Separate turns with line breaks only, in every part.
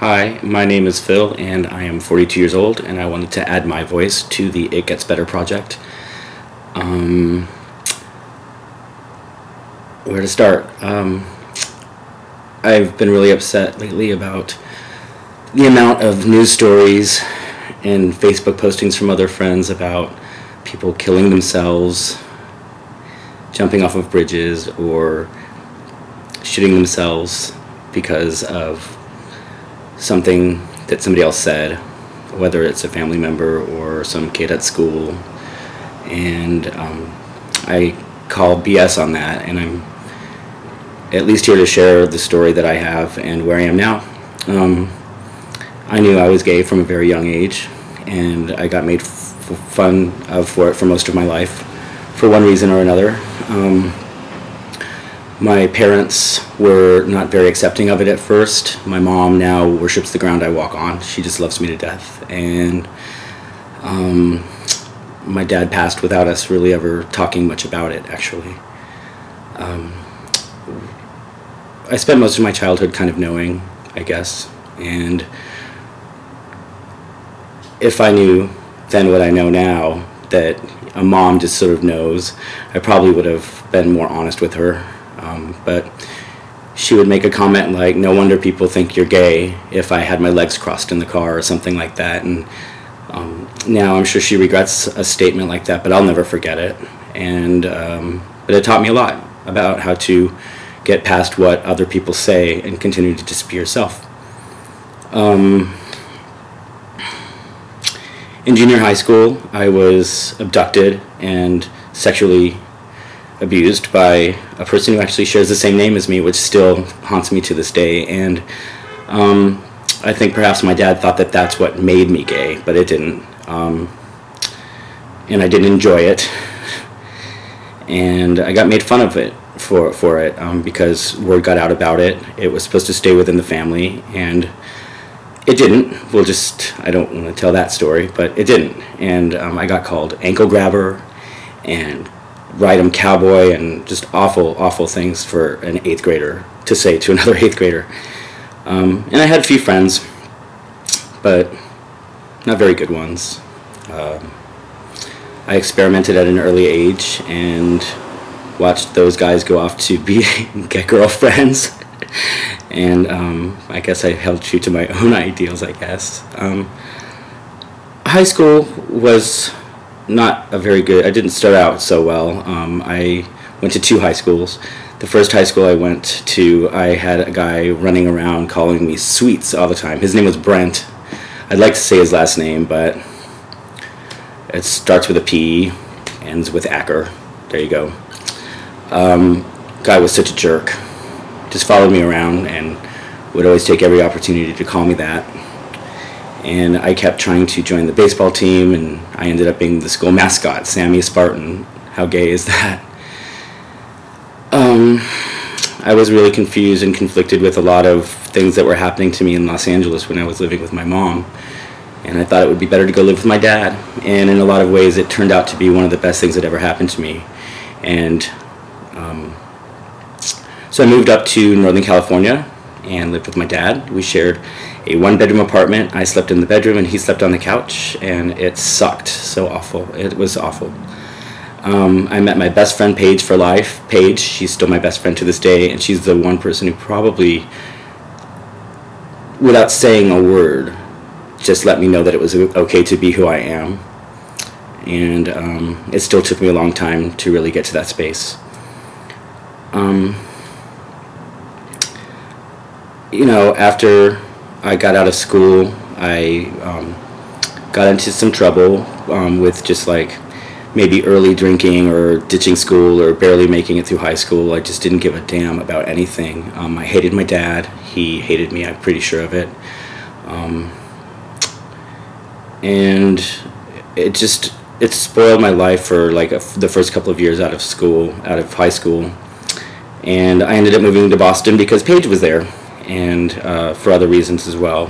Hi, my name is Phil, and I am 42 years old, and I wanted to add my voice to the It Gets Better project. Where to start? I've been really upset lately about the amount of news stories and Facebook postings from other friends about people killing themselves, jumping off of bridges, or shooting themselves because of something that somebody else said, whether it's a family member or some kid at school. And I call BS on that, and I'm at least here to share the story that I have and where I am now. I knew I was gay from a very young age, and I got made fun of for it for most of my life, for one reason or another. My parents were not very accepting of it at first. My mom now worships the ground I walk on. She just loves me to death. And my dad passed without us really ever talking much about it, actually. I spent most of my childhood kind of knowing, I guess. And if I knew then what I know now, that a mom just sort of knows, I probably would have been more honest with her. But she would make a comment like, "No wonder people think you're gay," if I had my legs crossed in the car or something like that. And now I'm sure she regrets a statement like that, but I'll never forget it. And but it taught me a lot about how to get past what other people say and continue to just be yourself. In junior high school, I was abducted and sexually abused by a person who actually shares the same name as me, which still haunts me to this day. And I think perhaps my dad thought that that's what made me gay, but it didn't. And I didn't enjoy it. And I got made fun of it for it because word got out about it. It was supposed to stay within the family, and it didn't. I don't want to tell that story, but it didn't. And I got called ankle grabber and ride 'em cowboy and just awful, awful things for an 8th grader to say to another 8th grader. And I had a few friends, but not very good ones. I experimented at an early age and watched those guys go off to get girlfriends. And I guess I held true to my own ideals, I guess. High school was not a very good, I didn't start out so well. I went to 2 high schools. The first high school I went to, I had a guy running around calling me Sweets all the time. His name was Brent. I'd like to say his last name, but it starts with a P, ends with Acker. There you go. Guy was such a jerk. Just followed me around and would always take every opportunity to call me that. And I kept trying to join the baseball team, and I ended up being the school mascot, Sammy Spartan. How gay is that? I was really confused and conflicted with a lot of things that were happening to me in Los Angeles when I was living with my mom. And I thought it would be better to go live with my dad. And in a lot of ways, it turned out to be one of the best things that ever happened to me. And so I moved up to Northern California and lived with my dad. We shared a 1-bedroom apartment. I slept in the bedroom and he slept on the couch, and it sucked so awful. It was awful. I met my best friend Paige for life. Paige, she's still my best friend to this day, and she's the one person who probably, without saying a word, just let me know that it was okay to be who I am. And it still took me a long time to really get to that space. You know, after I got out of school, I got into some trouble with just like maybe early drinking or ditching school or barely making it through high school. I just didn't give a damn about anything. I hated my dad. He hated me, I'm pretty sure of it. And it spoiled my life for like the first couple of years out of high school. And I ended up moving to Boston because Paige was there, and for other reasons as well.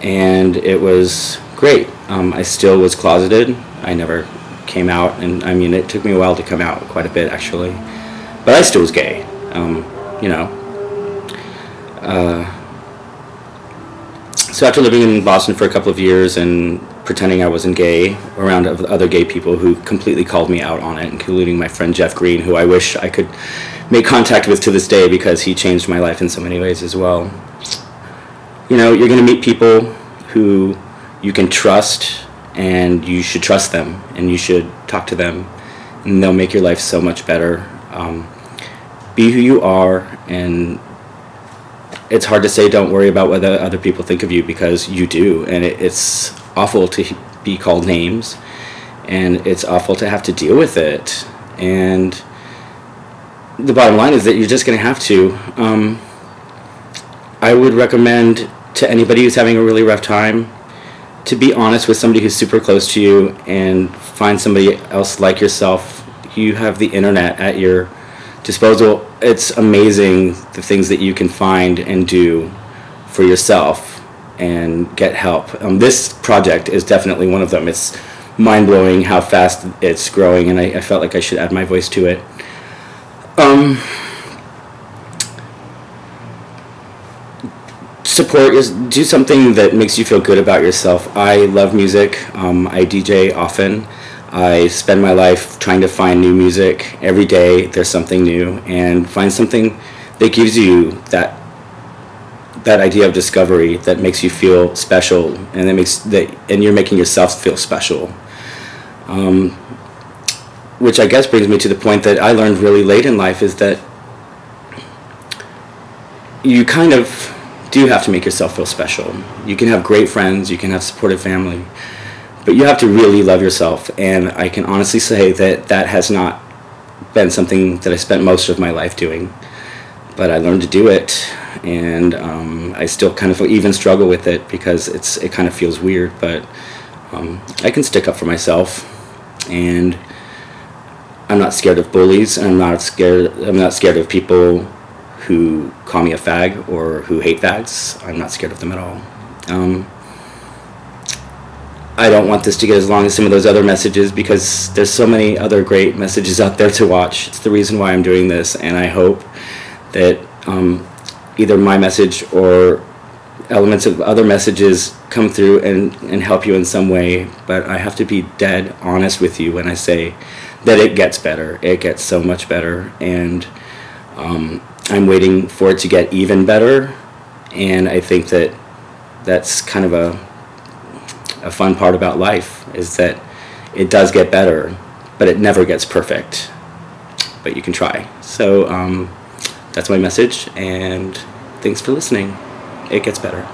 And it was great. I still was closeted. I never came out, and I mean, it took me a while to come out, quite a bit actually, but I still was gay. You know, So after living in Boston for a couple of years and pretending I wasn't gay around other gay people who completely called me out on it, including my friend Jeff Green, who I wish I could make contact with to this day because he changed my life in so many ways as well. You know, you're going to meet people who you can trust, and you should trust them, and you should talk to them, and they'll make your life so much better. Be who you are, and it's hard to say don't worry about what other people think of you, because you do, and it's awful to be called names, and it's awful to have to deal with it, and the bottom line is that you're just going to have to. I would recommend to anybody who's having a really rough time to be honest with somebody who's super close to you and find somebody else like yourself. You have the internet at your disposal. It's amazing the things that you can find and do for yourself and get help. This project is definitely one of them. It's mind-blowing how fast it's growing, and I felt like I should add my voice to it. Support is, do something that makes you feel good about yourself. I love music. I DJ often. I spend my life trying to find new music. Every day there's something new, and find something that gives you that idea of discovery, that makes you feel special, and and you're making yourself feel special. Which I guess brings me to the point that I learned really late in life, is that you kind of do have to make yourself feel special. You can have great friends, you can have supportive family, but you have to really love yourself, and I can honestly say that that has not been something that I spent most of my life doing, but I learned to do it, and I still kind of even struggle with it because it kind of feels weird, but I can stick up for myself, and I'm not scared of bullies, and I'm not scared of people who call me a fag or who hate fags. I'm not scared of them at all. I don't want this to get as long as some of those other messages, because there's so many other great messages out there to watch. It's the reason why I'm doing this, and I hope that either my message or elements of other messages come through and help you in some way. But I have to be dead honest with you when I say that it gets better. It gets so much better, and I'm waiting for it to get even better, and I think that that's kind of a fun part about life, is that it does get better, but it never gets perfect, but you can try. So that's my message, and thanks for listening. It gets better.